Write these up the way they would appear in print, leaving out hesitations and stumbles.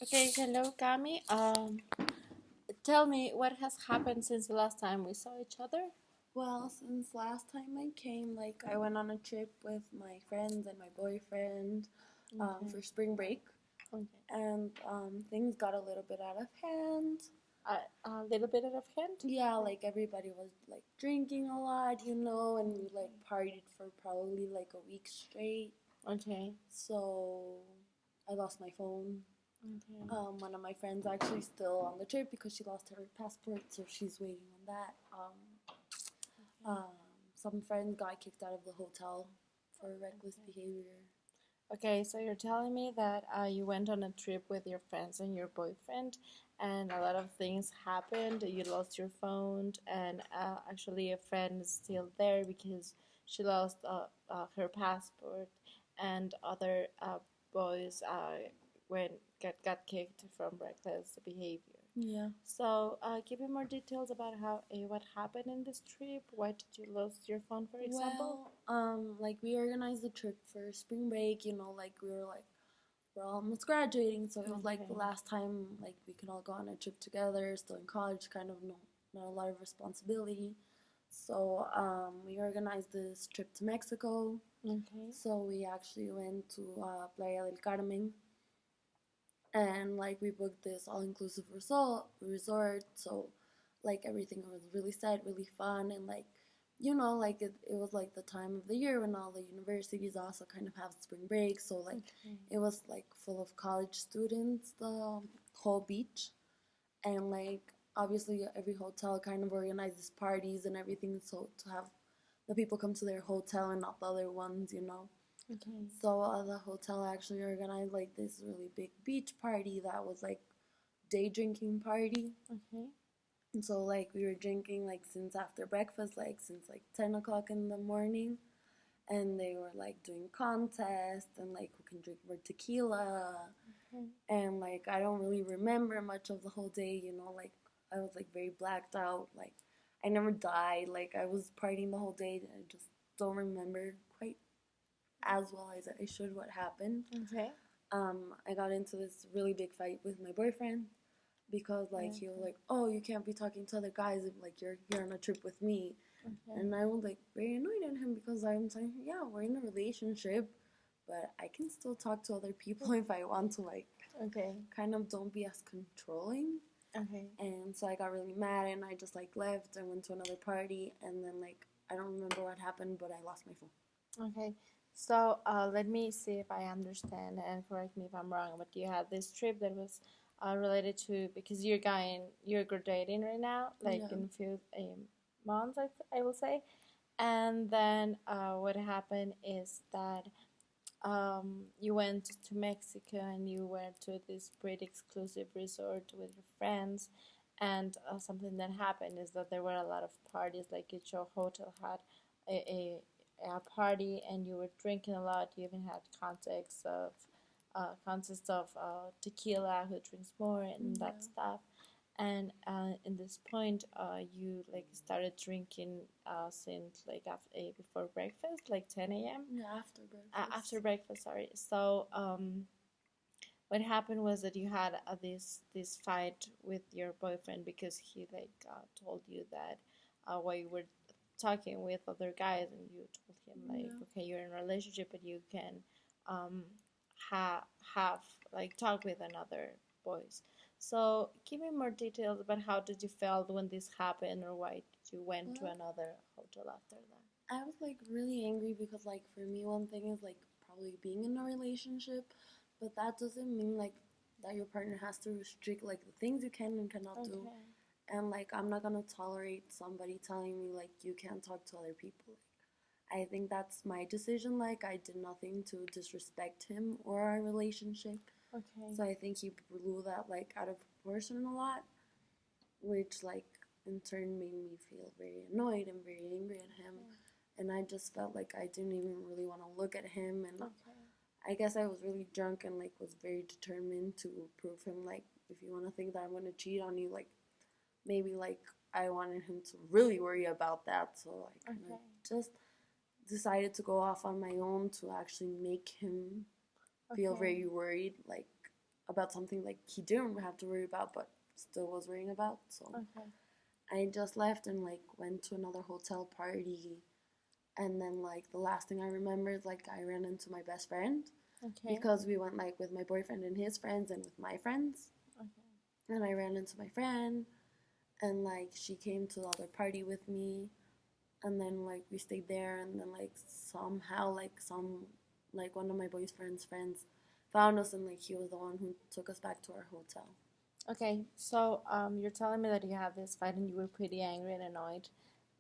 Okay, hello, Cami. Tell me what has happened since the last time we saw each other. Well, since last time I came, I went on a trip with my friends and my boyfriend Okay. for spring break, Okay. and things got a little bit out of hand. A little bit out of hand. Yeah, like everybody was like drinking a lot, and we like partied for probably like a week straight. Okay. So I lost my phone. Okay. One of my friends actually still on the trip because she lost her passport, so she's waiting on that. Some friend got kicked out of the hotel for reckless behavior. Okay, so you're telling me that you went on a trip with your friends and your boyfriend, and a lot of things happened. You lost your phone, and actually, a friend is still there because she lost her passport, and other boys went got kicked from reckless behavior. Yeah. So, give me more details about how what happened in this trip. Why did you lose your phone, for example? Like we organized the trip for spring break. Like we're almost graduating, so it was like the Okay. last time like we could all go on a trip together. Still in college, kind of not a lot of responsibility. So we organized this trip to Mexico. Okay. So we actually went to Playa del Carmen, and like we booked this all-inclusive resort. So like everything was really set, really fun, and like it was like the time of the year when all the universities also kind of have spring break. So like Okay. it was like full of college students, the whole beach, and like obviously every hotel kind of organizes parties and everything, so to have the people come to their hotel and not the other ones. Okay. So the hotel actually organized like this really big beach party that was like day drinking party. Okay. And so like we were drinking like since after breakfast, like since like 10 o'clock in the morning, and they were like doing contests and like who can drink more tequila. Okay. And like I don't really remember much of the whole day. Like I was like very blacked out. Like I never died. Like I was partying the whole day. I just don't remember quite as well as I should what happened. Okay. I got into this really big fight with my boyfriend because like he was like, "Oh, you can't be talking to other guys if like you're here on a trip with me." Okay. And I was like very annoyed at him because I'm saying, "Yeah, we're in a relationship, but I can still talk to other people if I want to. Like, Okay. kind of don't be as controlling." Okay. And so I got really mad and I just like left and went to another party, and then like I don't remember what happened, but I lost my phone. Okay. So let me see if I understand and correct me if I'm wrong. But you had this trip that was related to because you're graduating right now, like Yeah. in a few months, I will say. And then what happened is that you went to Mexico and you went to this pretty exclusive resort with your friends. And something that happened is that there were a lot of parties, like each hotel had a party, and you were drinking a lot. You even had contests of tequila, who drinks more, and that stuff. And in this point, you like started drinking since like before breakfast, like 10 a.m. Yeah, after breakfast. After breakfast, sorry. So what happened was that you had this fight with your boyfriend because he like told you that while you were talking with other guys, and you told him like, Yeah. okay, you're in a relationship, but you can um, have like talk with another boys. So give me more details about how did you feel when this happened, or why did you went to another hotel after that? I was like really angry because like for me one thing is like probably being in a relationship, but that doesn't mean like that your partner has to restrict like the things you can and cannot do. Okay. And like I'm not gonna tolerate somebody telling me like you can't talk to other people. Like I think that's my decision. Like I did nothing to disrespect him or our relationship. Okay. So I think he blew that like out of proportion a lot, which like in turn made me feel very annoyed and very angry at him. And I just felt like I didn't even really want to look at him, and Okay. I guess I was really drunk and like was very determined to prove him like if you want to think that I'm going to cheat on you, like maybe like I wanted him to really worry about that. So I kind of just decided to go off on my own to actually make him feel very worried, like about something like he didn't have to worry about, but still was worrying about. So Okay. I just left and like went to another hotel party, and then like the last thing I remember is like I ran into my best friend Okay. because we went like with my boyfriend and his friends and with my friends. Okay. And I ran into my friend, and like she came to the other party with me, and then like we stayed there, and then like somehow like one of my boyfriend's friends found us, and like he was the one who took us back to our hotel. Okay, so you're telling me that you had this fight and you were pretty angry and annoyed,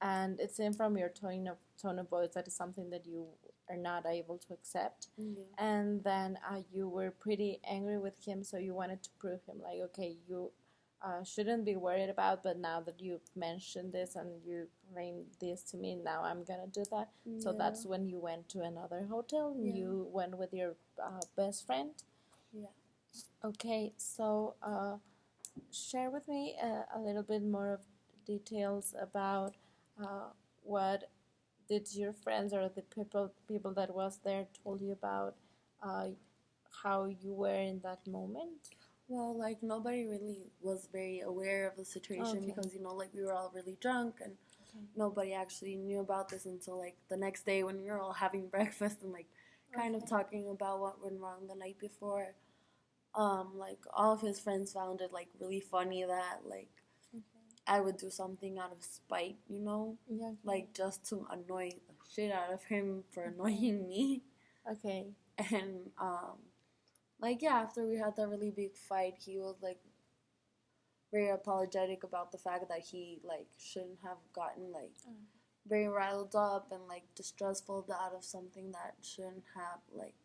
and it seemed from your tone of voice that is something that you are not able to accept. Yeah. And then you were pretty angry with him, so you wanted to prove him like, okay, you shouldn't be worried about, but now that you've mentioned this and you claimed this to me, now I'm gonna do that. So Yeah. that's when you went to another hotel and Yeah. you went with your best friend. Yeah. Okay, so share with me a little bit more of details about what did your friends or the people that was there told you about uh, how you were in that moment. Well, like nobody really was very aware of the situation Okay. because like we were all really drunk, and Okay. nobody actually knew about this until like the next day when we were all having breakfast and like kind of Okay. talking about what went wrong the night before. Like all of his friends found it like really funny that like Okay. I would do something out of spite, Yeah. Okay. like just to annoy the shit out of him for annoying me. Okay. And like yeah, after we had that really big fight, he was like very apologetic about the fact that he like shouldn't have gotten like very riled up and like distrustful out of something that shouldn't have like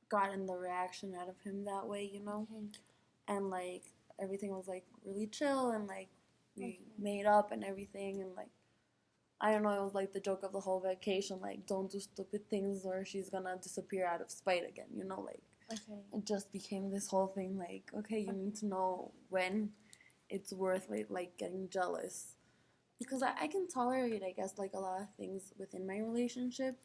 gotten the reaction out of him that way. Okay. And like everything was like really chill, and like we Okay. made up and everything, and like I don't know, it was like the joke of the whole vacation, like don't do stupid things or she's gonna disappear out of spite again, like Okay. it just became this whole thing like, okay, you need to know when it's worth like getting jealous, because I can tolerate, I guess, like a lot of things within my relationship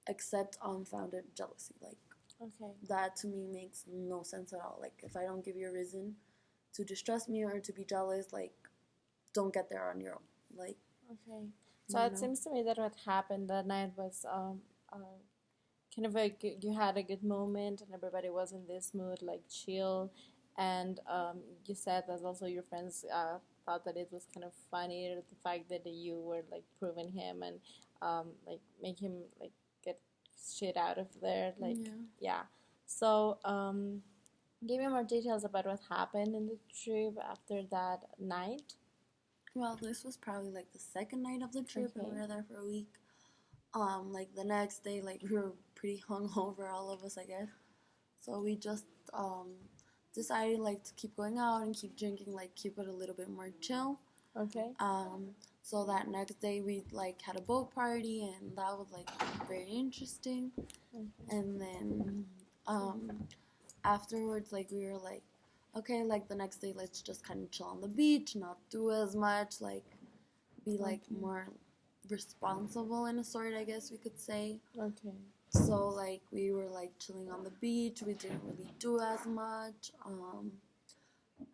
except unfounded jealousy. Like Okay. that to me makes no sense at all. Like if I don't give you a reason to distrust me or to be jealous, like don't get there on your own. Like Okay. So it seems to me that what happened that night was kind of you had a good moment and everybody was in this mood like chill, and you said that also your friends thought that it was kind of funny the fact that you were like proving him and like make him like get shit out of there, like yeah. So give me more details about what happened in the trip after that night. Well, this was probably like the second night of the trip, and we Okay. were there for a week. Like the next day, like we were pretty hungover, all of us, I guess. So we just decided like to keep going out and keep drinking, like keep it a little bit more chill. Okay. So that next day we like had a boat party, and that was like very interesting. And then afterwards, like we were like, okay, like the next day, let's just kind of chill on the beach, not do as much, like be like more responsible in a sort, I guess we could say. Okay. So like we were like chilling on the beach. We didn't really do as much.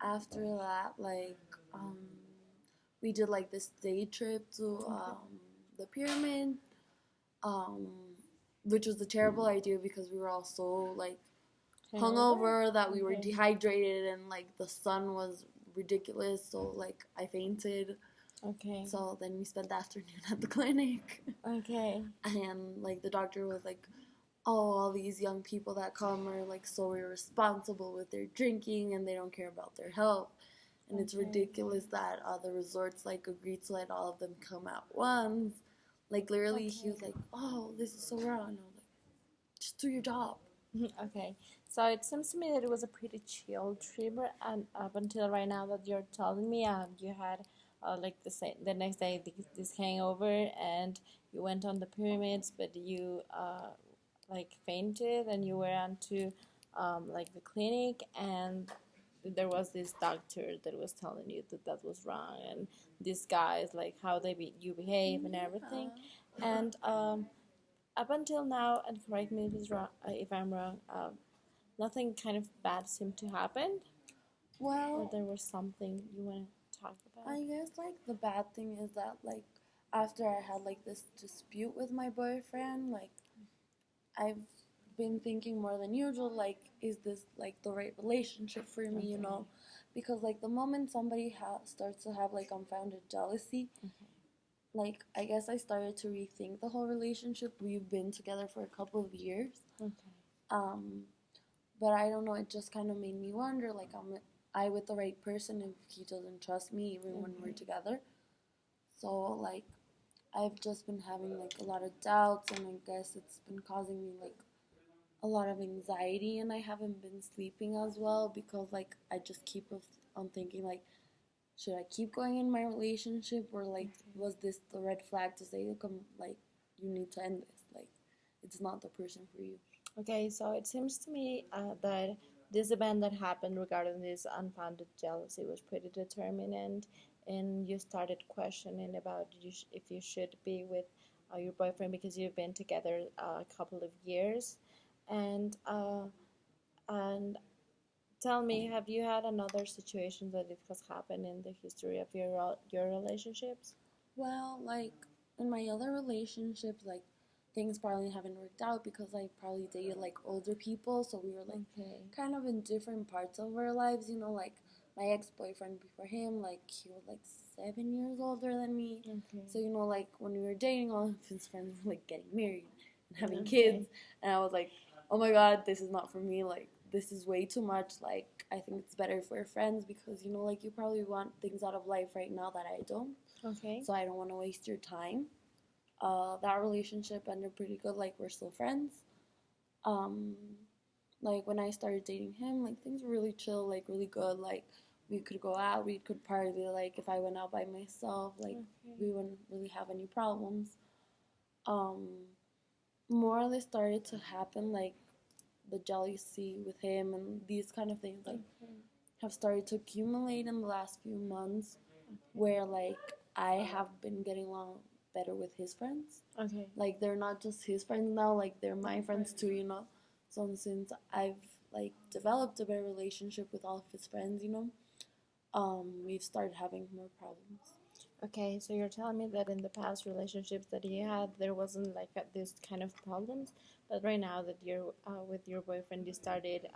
After that, like we did like this day trip to the pyramid, um, which was a terrible idea because we were all so like hungover that we were dehydrated, and like the sun was ridiculous. So like I fainted. Okay. So then we spent the afternoon at the clinic. Okay. And like the doctor was like, oh, all these young people that come are like so irresponsible with their drinking and they don't care about their health. And it's ridiculous that the resorts like agreed to let all of them come at once. Like literally, he was like, "Oh, this is so wrong." And I was like, "Just do your job." Okay, so it seems to me that it was a pretty chill trip, and up until right now that you're telling me, you had like the next day this hangover, and you went on the pyramids, but you like fainted, and you were on to like the clinic, and there was this doctor that was telling you that that was wrong, and these guys like how you behave and everything, and up until now, and correct me if I'm wrong, nothing kind of bad seemed to happen, or Well, there was something you want to talk about? I guess like the bad thing is that like after I had like this dispute with my boyfriend, like I've been thinking more than usual, like, is this like the right relationship for me, you Okay. know? Because like the moment somebody starts to have like unfounded jealousy, Okay. like I guess I started to rethink the whole relationship. We've been together for a couple of years. Okay. Um, but I don't know, it just kind of made me wonder, like, am I with the right person if he doesn't trust me even when we're Okay. together? So like I've just been having like a lot of doubts, and I guess it's been causing me like a lot of anxiety, and I haven't been sleeping as well because like I just keep on thinking like, should I keep going in my relationship, or like Okay. was this the red flag to say, come, like, you need to end this, like it's not the person for you. Okay, so it seems to me that this event that happened regarding this unfounded jealousy was pretty determinant, and you started questioning about if you should be with your boyfriend because you've been together a couple of years, and tell me, have you had another situation that it has happened in the history of your relationships? Well, like in my other relationships, like things probably haven't worked out because I probably dated like older people, so we were like Okay. kind of in different parts of our lives, you know, like my ex-boyfriend before him, like he was like 7 years older than me. Okay. So, you know, like when we were dating, all of his friends were like getting married and having Okay. kids, and I was like, oh my god, this is not for me, like this is way too much, like I think it's better for friends because, you know, like you probably want things out of life right now that I don't, Okay. so I don't want to waste your time. That relationship ended pretty good. Like we're still friends. Um, like when I started dating him, like things were really chill, like really good. Like we could go out, we could party. Like if I went out by myself, like Okay. we wouldn't really have any problems. Um, More or less started to happen, like the jealousy with him and these kind of things, like Okay. have started to accumulate in the last few months, Okay. where like I have been getting along better with his friends. Okay. Like they're not just his friends now, like they're my friends too, you know. So since I've like developed a better relationship with all of his friends, you know, we've started having more problems. Okay, so you're telling me that in the past relationships that you had, there wasn't like this kind of problems, but right now that you're with your boyfriend, you started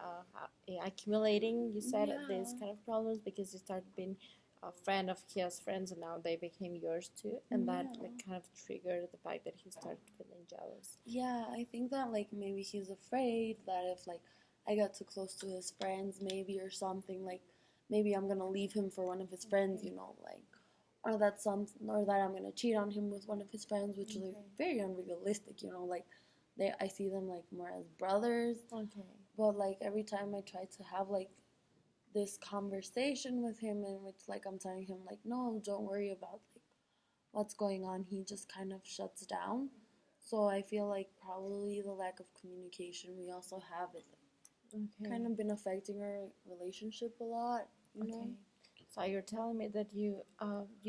accumulating. You said these Yeah. kind of problems because you started being a friend of his friends, and now they became yours too, and that Yeah. like kind of triggered the fact that he started feeling jealous. Yeah, I think that like maybe he's afraid that if like I got too close to his friends, maybe, or something, like maybe I'm gonna leave him for one of his friends, Okay. you know, like, or that I'm gonna cheat on him with one of his friends, which is like Okay. very unrealistic, you know, like I see them like more as brothers, Okay. but like every time I try to have like this conversation with him, in which like I'm telling him like, no, don't worry about like what's going on, he just kind of shuts down. So I feel like probably the lack of communication we also have is Okay. kind of been affecting our relationship a lot, you know? Okay. So you're telling me that you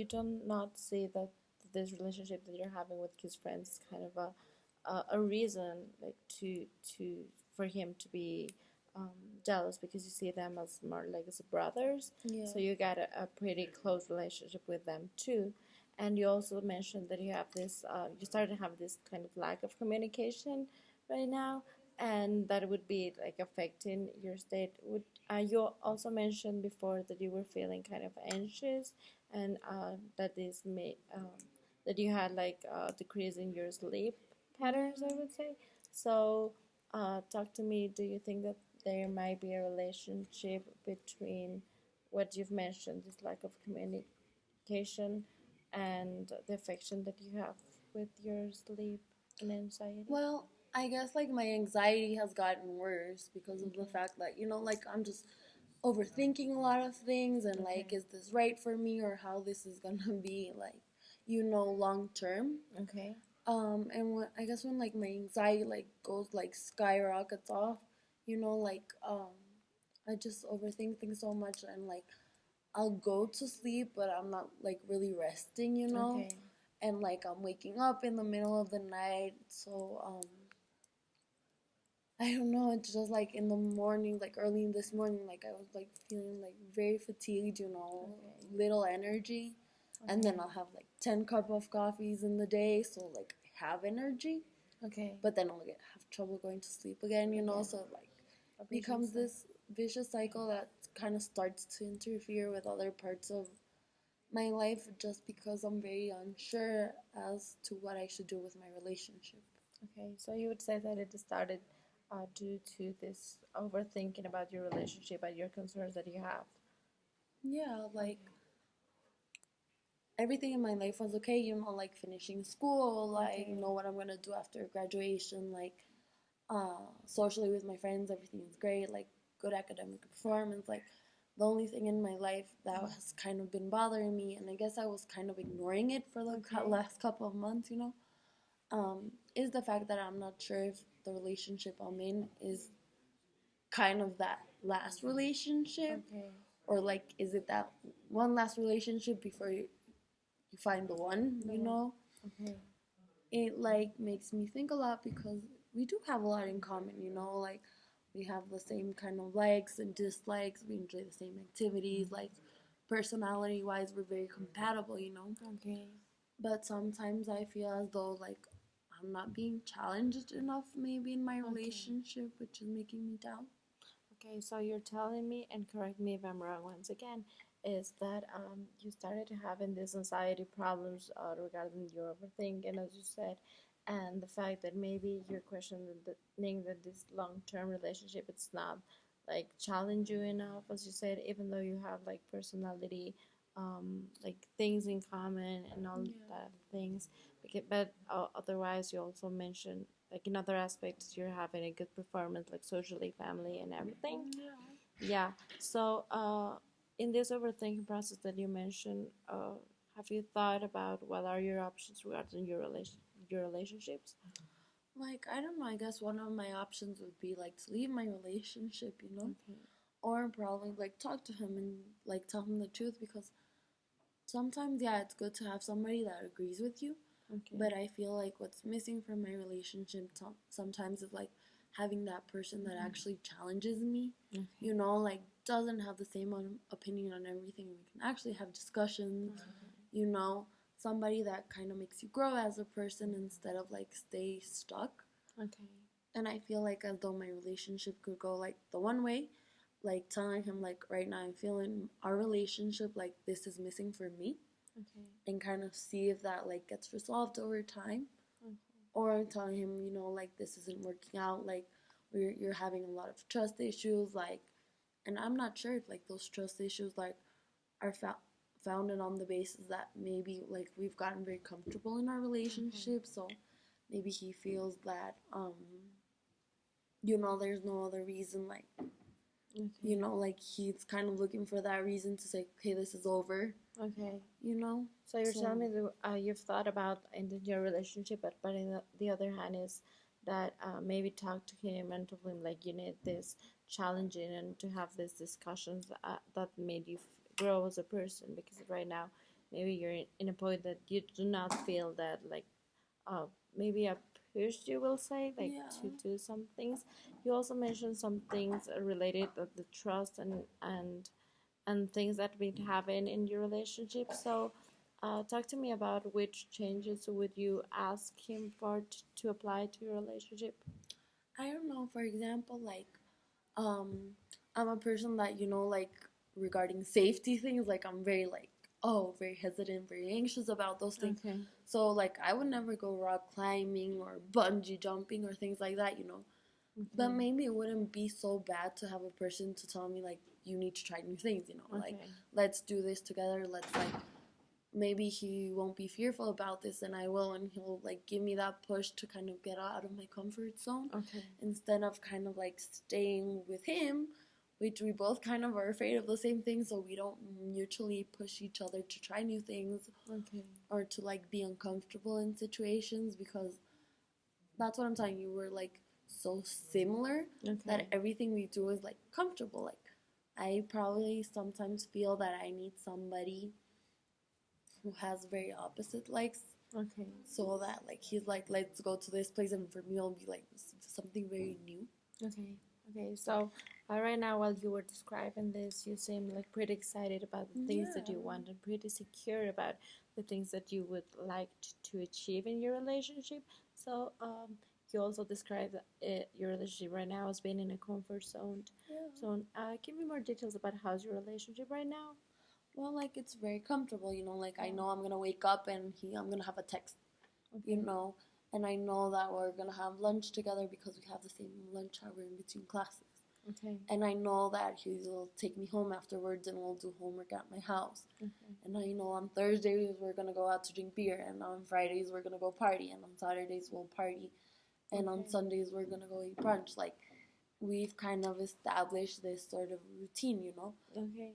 do not see that this relationship that you're having with his friends is kind of a reason like to for him to be jealous because you see them as more like as brothers. Yeah. So you got a pretty close relationship with them too. And you also mentioned that you have this you started to have this kind of lack of communication right now, and that would be like affecting your state. Would you also mentioned before that you were feeling kind of anxious, and that this may that you had like a decrease in your sleep patterns, I would say. So, talk to me. Do you think that there might be a relationship between what you've mentioned, this lack of communication, and the affection that you have with your sleep and anxiety? Well, I guess like my anxiety has gotten worse because of the Okay. fact that, you know, like I'm just overthinking a lot of things, and like, Okay. is this right for me, or how this is gonna be, like, you know, long term. Okay. And I guess when like my anxiety like goes like skyrockets off, you know, like I just overthink things so much, and like I'll go to sleep, but I'm not like really resting, you know, Okay. and like I'm waking up in the middle of the night. So I don't know, it's just like in the morning, like early in this morning, like I was like feeling like very fatigued, Okay. little energy. And then I'll have like 10 cup of coffees in the day, so like I have energy, Okay. but then I'll have trouble going to sleep again, Again. so like A becomes vicious this vicious cycle that kind of starts to interfere with other parts of my life just because I'm very unsure as to what I should do with my relationship. Okay, so you would say that it started due to this overthinking about your relationship and your concerns that you have. Yeah, Okay. like everything in my life was okay, like finishing school, like Okay. know what I'm gonna do after graduation, like socially with my friends, everything is great, like good academic performance, like the only thing in my life that has kind of been bothering me, and I guess I was kind of ignoring it for the Okay. last couple of months, is the fact that I'm not sure if the relationship I'm in is kind of that last relationship, Okay. or like is it that one last relationship before you find the one, The one. Okay. It like makes me think a lot because we do have a lot in common, like we have the same kind of likes and dislikes, we enjoy the same activities, like personality wise we're very compatible, Okay. but sometimes I feel as though like I'm not being challenged enough maybe in my Okay. relationship, which is making me doubt. Okay, so you're telling me, and correct me if I'm wrong once again, is that you started having these anxiety problems regarding your overthinking, as you said, and the fact that maybe you're questioning that this long-term relationship it's not like challenge you enough, as you said, even though you have like personality, like things in common and all Yeah. that things. But otherwise, you also mentioned like in other aspects you're having a good performance like socially, family, and everything. Yeah. So in this overthinking process that you mentioned, have you thought about what are your options regarding your relationships? Like, I don't know, I guess one of my options would be like to leave my relationship, Okay. or probably like talk to him and like tell him the truth, because sometimes, yeah, it's good to have somebody that agrees with you, Okay. but I feel like what's missing from my relationship sometimes is like having that person that actually challenges me, Okay. like doesn't have the same opinion on everything. We can actually have discussions, Okay. somebody that kind of makes you grow as a person instead of like stay stuck. Okay. And I feel like as though my relationship could go like the one way, like telling him like right now I'm feeling our relationship like this is missing for me, Okay. and kind of see if that like gets resolved over time, Okay. or telling him like this isn't working out, like you're having a lot of trust issues, like, and I'm not sure if like those trust issues like are founded on the basis that maybe like we've gotten very comfortable in our relationship, so maybe he feels that there's no other reason, like, Okay. like he's kind of looking for that reason to say, okay, this is over, Okay. you know? So you're So, telling me that you've thought about ending your relationship, but in the other hand is that maybe talk to him and tell him like you need this challenging and to have these discussions that made you grow as a person, because right now maybe you're in a point that you do not feel that like uh, maybe a push, you will say, like yeah. to do some things. You also mentioned some things related to the trust and things that been having in your relationship. So, talk to me about which changes would you ask him for to apply to your relationship? I don't know, for example, like, um, I'm a person that, like, regarding safety things, like, I'm very, like, very hesitant, very anxious about those things. Okay. So, like, I would never go rock climbing or bungee jumping or things like that, But Okay. maybe it wouldn't be so bad to have a person to tell me, like, you need to try new things, like, Okay. let's do this together. Let's, like, maybe he won't be fearful about this and I will, and he'll, like, give me that push to kind of get out of my comfort zone Okay. instead of kind of, like, staying with him, which we both kind of are afraid of the same thing, so we don't mutually push each other to try new things Okay. or to, like, be uncomfortable in situations, because that's what I'm telling you. We're like so similar that Okay. everything we do is like comfortable. Like, I probably sometimes feel that I need somebody who has very opposite likes, Okay. so that like he's like, let's go to this place, and for me it'll be like something very new. Okay. Okay. So right now, while you were describing this, you seem like pretty excited about the things that you Yeah. want and pretty secure about the things that you would like to achieve in your relationship. So you also described your relationship right now as being in a comfort zone. Yeah. So give me more details about how's your relationship right now. Well, like it's very comfortable, you know. Like I Yeah. know I'm gonna wake up and I'm gonna have a text, you Okay. know, and I know that we're gonna have lunch together because we have the same lunch hour in between classes. Okay. And I know that he will take me home afterwards and we'll do homework at my house. Okay. And I know on Thursdays we're gonna go out to drink beer, and on Fridays we're gonna go party, and on Saturdays we'll party, and on Okay. Sundays we're gonna go eat brunch. Like we've kind of established this sort of routine, you know. Okay.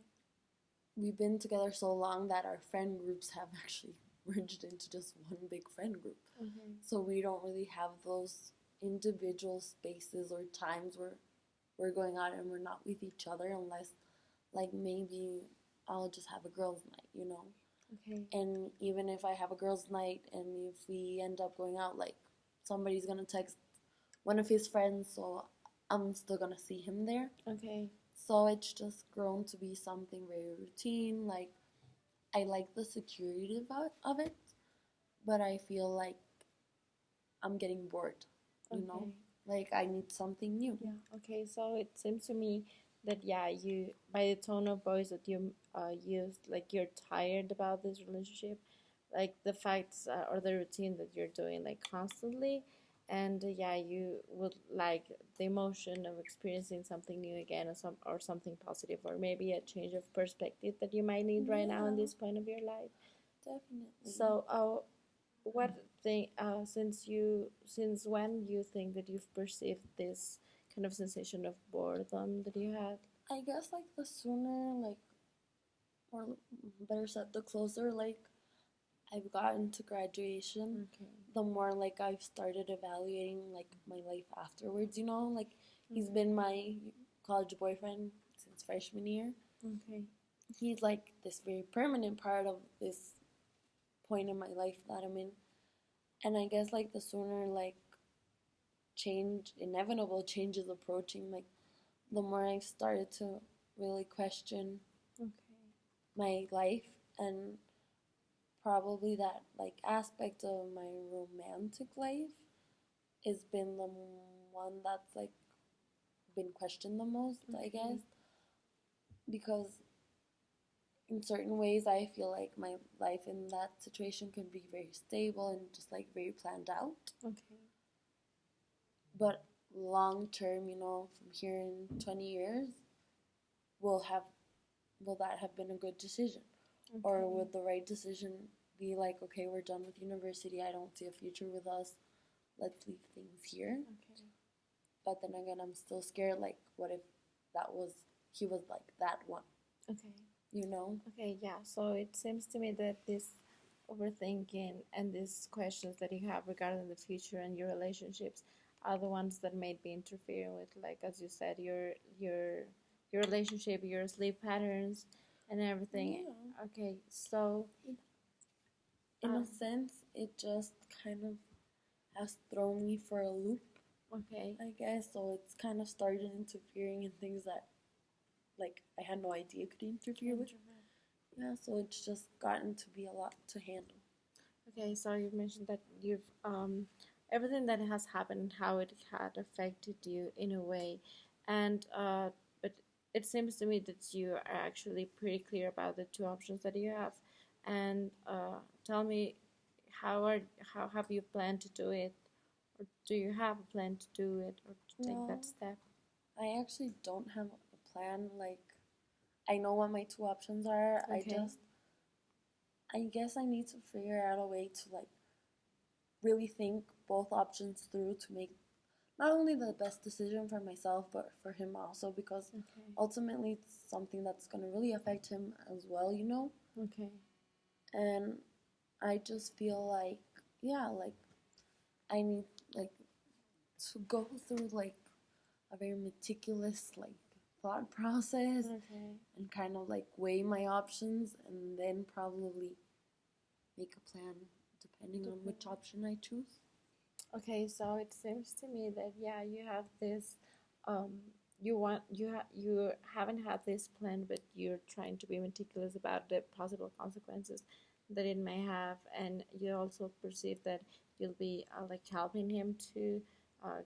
We've been together so long that our friend groups have actually merged into just one big friend group. Okay. So we don't really have those individual spaces or times where we're going out and we're not with each other unless, like, maybe I'll just have a girls' night, you know. Okay. And even if I have a girls' night and if we end up going out, like, somebody's gonna text one of his friends, so I'm still gonna see him there. Okay. So it's just grown to be something very routine. Like, I like the security of it, but I feel like I'm getting bored, you know? Okay. Like, I need something new. Yeah. Okay. So it seems to me that yeah, you by the tone of voice that you used, like you're tired about this relationship, like the facts or the routine that you're doing like constantly, and yeah, you would like the emotion of experiencing something new again, or something positive, or maybe a change of perspective that you might need right now in Yeah, this point of your life. definitely. So, what thing since when you think that you've perceived this kind of sensation of boredom that you had? I guess, like, the sooner, like, or better said, the closer, like, I've gotten to graduation, Okay. the more, like, I've started evaluating, like, my life afterwards, you know? Like, he's Okay. been my college boyfriend since freshman year. Okay. He's, like, this very permanent part of this point in my life that I'm in. And I guess, like, the sooner, like, inevitable change is approaching, like, the more I've started to really question Okay. my life, and probably that, like, aspect of my romantic life has been the one that's, like, been questioned the most, I guess, because in certain ways I feel like my life in that situation can be very stable and just, like, very planned out. Okay. But long term, you know, from here in 20 years, will have will that have been a good decision? Okay. Or would the right decision be like, okay, we're done with university, I don't see a future with us, let's leave things here? Okay. But then again, I'm still scared, like, what if he was like that one, Okay. you know? Okay. Yeah. So it seems to me that this overthinking and these questions that you have regarding the future and your relationships are the ones that may be interfering with, like as you said, your relationship, your sleep patterns, and everything. Yeah. Okay. So In a um, sense, it just kind of has thrown me for a loop, okay. I guess. So it's kind of started interfering in things that, like, I had no idea could interfere with. Yeah, so it's just gotten to be a lot to handle. Okay, so you mentioned that you've everything that has happened, how it had affected you in a way, and but it seems to me that you are actually pretty clear about the two options that you have, and tell me how have you planned to do it, or do you have a plan to do it or to take No, that step? I actually don't have a plan. Like, I know what my two options are. Okay. I guess I need to figure out a way to, like, really think both options through to make not only the best decision for myself but for him also, because Okay. ultimately it's something that's going to really affect him as well, you know? Okay. And I just feel like, yeah, like, I need, like, to go through, like, a very meticulous, like, thought process Okay. and kind of, like, weigh my options and then probably make a plan depending on which option I choose. Okay, so it seems to me that yeah, you have this um, you haven't had this plan, but you're trying to be meticulous about the possible consequences that it may have, and you also perceive that you'll be like helping him to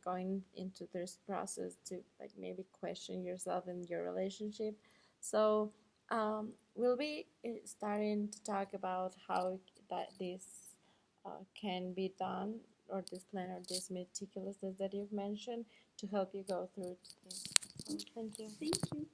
going into this process to like maybe question yourself and your relationship. So we'll be starting to talk about how that this can be done, or this plan, or this meticulousness that you've mentioned, to help you go through this. So, thank you. Thank you.